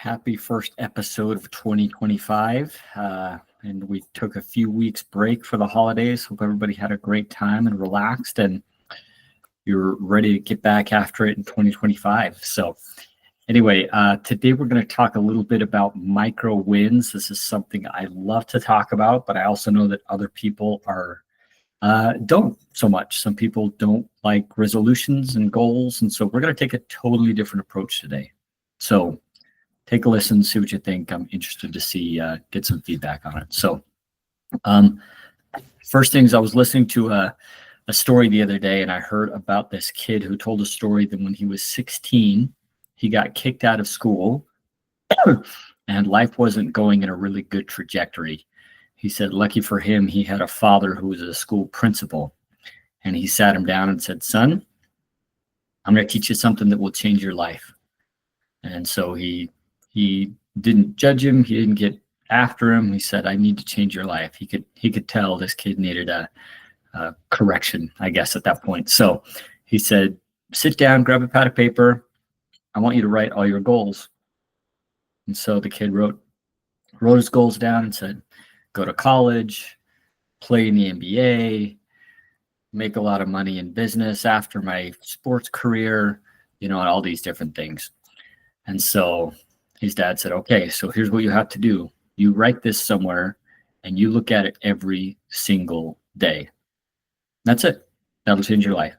Happy first episode of 2025. And we took a few weeks break for the holidays. Hope everybody had a great time and relaxed, and you're ready to get back after it in 2025. So anyway, today we're going to talk a little bit about micro wins. This is something I love to talk about, but I also know that other people don't so much. Some people don't like resolutions and goals. And so we're going to take a totally different approach today. So take a listen, see what you think. I'm interested to see, get some feedback on it. So first things, I was listening to a story the other day, and I heard about this kid who told a story that when he was 16, he got kicked out of school and life wasn't going in a really good trajectory. He said, lucky for him, he had a father who was a school principal, and he sat him down and said, son, I'm going to teach you something that will change your life. And so he didn't judge him. He didn't get after him. He said, I need to change your life. He could tell this kid needed a correction, I guess, at that point. So he said, sit down, grab a pad of paper. I want you to write all your goals. And so the kid wrote his goals down and said, go to college, play in the NBA, make a lot of money in business after my sports career, and all these different things. And so his dad said, okay, so here's what you have to do. You write this somewhere and you look at it every single day. That's it. That'll change your life.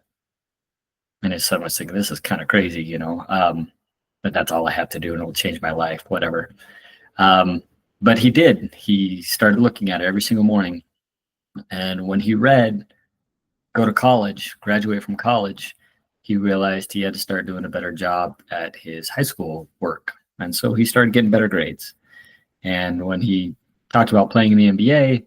And his son was thinking, this is kind of crazy, but that's all I have to do and it'll change my life, whatever. But he did. He started looking at it every single morning. And when he read, go to college, graduate from college, he realized he had to start doing a better job at his high school work. And so he started getting better grades. And when he talked about playing in the NBA,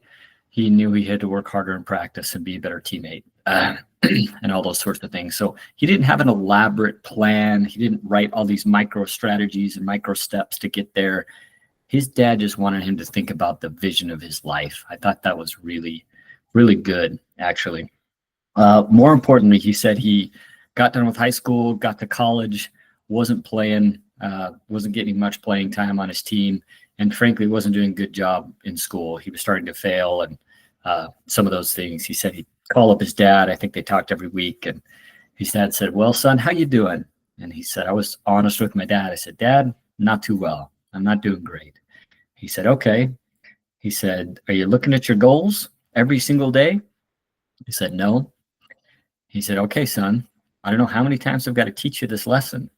he knew he had to work harder in practice and be a better teammate and all those sorts of things. So he didn't have an elaborate plan. He didn't write all these micro strategies and micro steps to get there. His dad just wanted him to think about the vision of his life. I thought that was really, really good, actually. More importantly, he said he got done with high school, got to college, wasn't getting much playing time on his team, and frankly, wasn't doing a good job in school. He was starting to fail and some of those things. He said he'd call up his dad. I think they talked every week, and his dad said, well, son, how you doing? And he said, I was honest with my dad. I said, Dad, not too well. I'm not doing great. He said, okay. He said, are you looking at your goals every single day? He said, no. He said, okay, son, I don't know how many times I've got to teach you this lesson,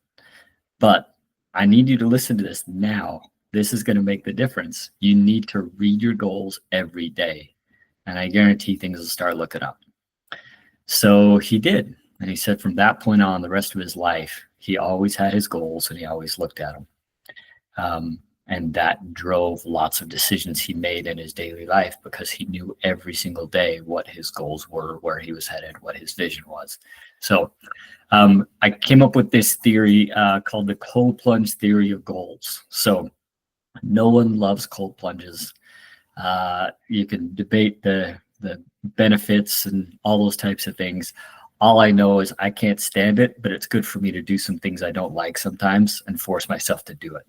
but I need you to listen to this now. This is going to make the difference. You need to read your goals every day, and I guarantee things will start looking up. So he did. And he said from that point on, the rest of his life, he always had his goals and he always looked at them. And that drove lots of decisions he made in his daily life because he knew every single day what his goals were, where he was headed, what his vision was. So I came up with this theory called the cold plunge theory of goals. So no one loves cold plunges. You can debate the benefits and all those types of things. All I know is I can't stand it, but it's good for me to do some things I don't like sometimes and force myself to do it.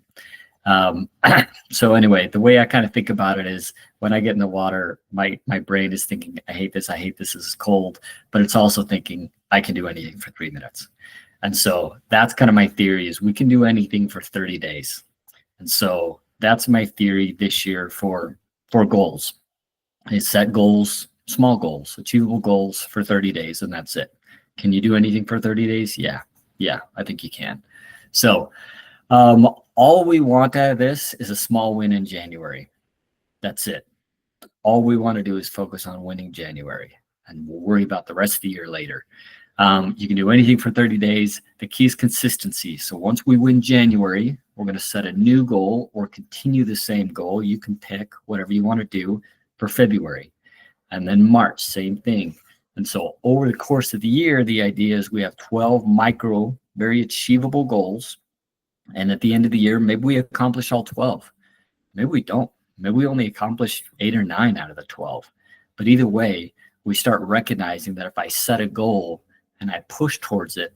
So anyway, the way I kind of think about it is when I get in the water, my brain is thinking, I hate this, this is cold, but it's also thinking I can do anything for 3 minutes. And so that's kind of my theory is we can do anything for 30 days. And so that's my theory this year for goals. Is set goals, small goals, achievable goals for 30 days, and that's it. Can you do anything for 30 days? Yeah, I think you can. So all we want out of this is a small win in January. That's it. All we want to do is focus on winning January, and we'll worry about the rest of the year later. You can do anything for 30 days. The key is consistency. So once we win January, we're going to set a new goal or continue the same goal. You can pick whatever you want to do for February. And then March, same thing. And so over the course of the year, the idea is we have 12 micro, very achievable goals. And at the end of the year, maybe we accomplish all 12. Maybe we don't. Maybe we only accomplish 8 or 9 out of the 12. But either way, we start recognizing that if I set a goal and I push towards it,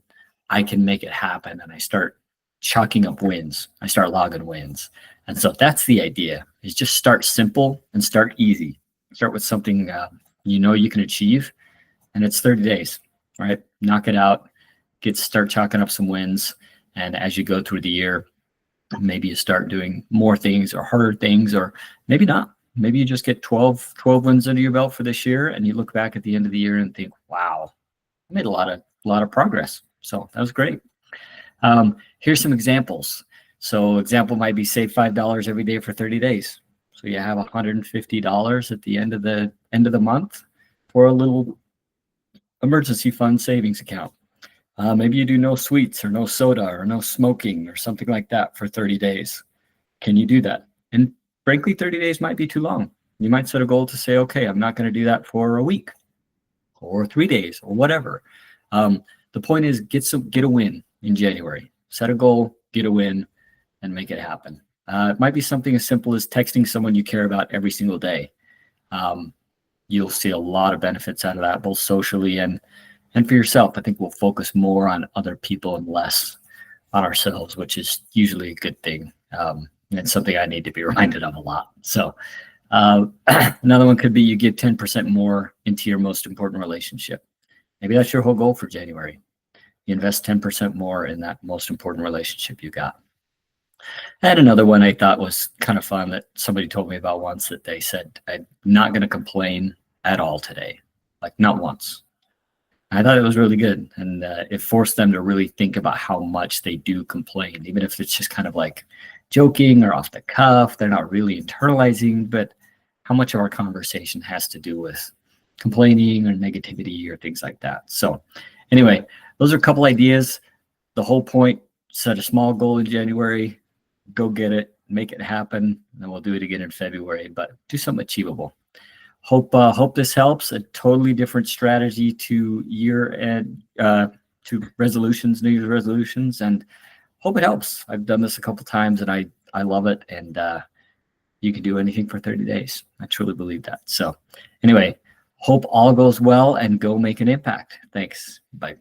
I can make it happen. And I start chalking up wins. I start logging wins. And so that's the idea, is just start simple and start easy. Start with something you can achieve, and it's 30 days, right? Knock it out, start chalking up some wins. And as you go through the year, maybe you start doing more things or harder things, or maybe not. Maybe you just get 12 wins under your belt for this year, and you look back at the end of the year and think, wow, I made a lot of progress. So that was great. Here's some examples. So example might be save $5 every day for 30 days. So you have $150 at the end of the month for a little emergency fund savings account. Maybe you do no sweets or no soda or no smoking or something like that for 30 days. Can you do that? And frankly, 30 days might be too long. You might set a goal to say, okay, I'm not going to do that for a week or 3 days or whatever. The point is get a win in January. Set a goal, get a win, and make it happen. It might be something as simple as texting someone you care about every single day. You'll see a lot of benefits out of that, both socially and for yourself. I think we'll focus more on other people and less on ourselves, which is usually a good thing. It's something I need to be reminded of a lot. So another one could be you give 10% more into your most important relationship. Maybe that's your whole goal for January. You invest 10% more in that most important relationship you got. And another one I thought was kind of fun that somebody told me about once, that they said, I'm not going to complain at all today. Like, not once. I thought it was really good. And it forced them to really think about how much they do complain, even if it's just kind of like joking or off the cuff. They're not really internalizing, but how much of our conversation has to do with complaining or negativity or things like that. So anyway, those are a couple ideas. The whole point, set a small goal in January, go get it, make it happen, and we'll do it again in February, but do something achievable. Hope this helps. A totally different strategy to year-end, to resolutions, New Year's resolutions, and hope it helps. I've done this a couple times, and I love it, and you can do anything for 30 days. I truly believe that. So anyway, hope all goes well, and go make an impact. Thanks. Bye.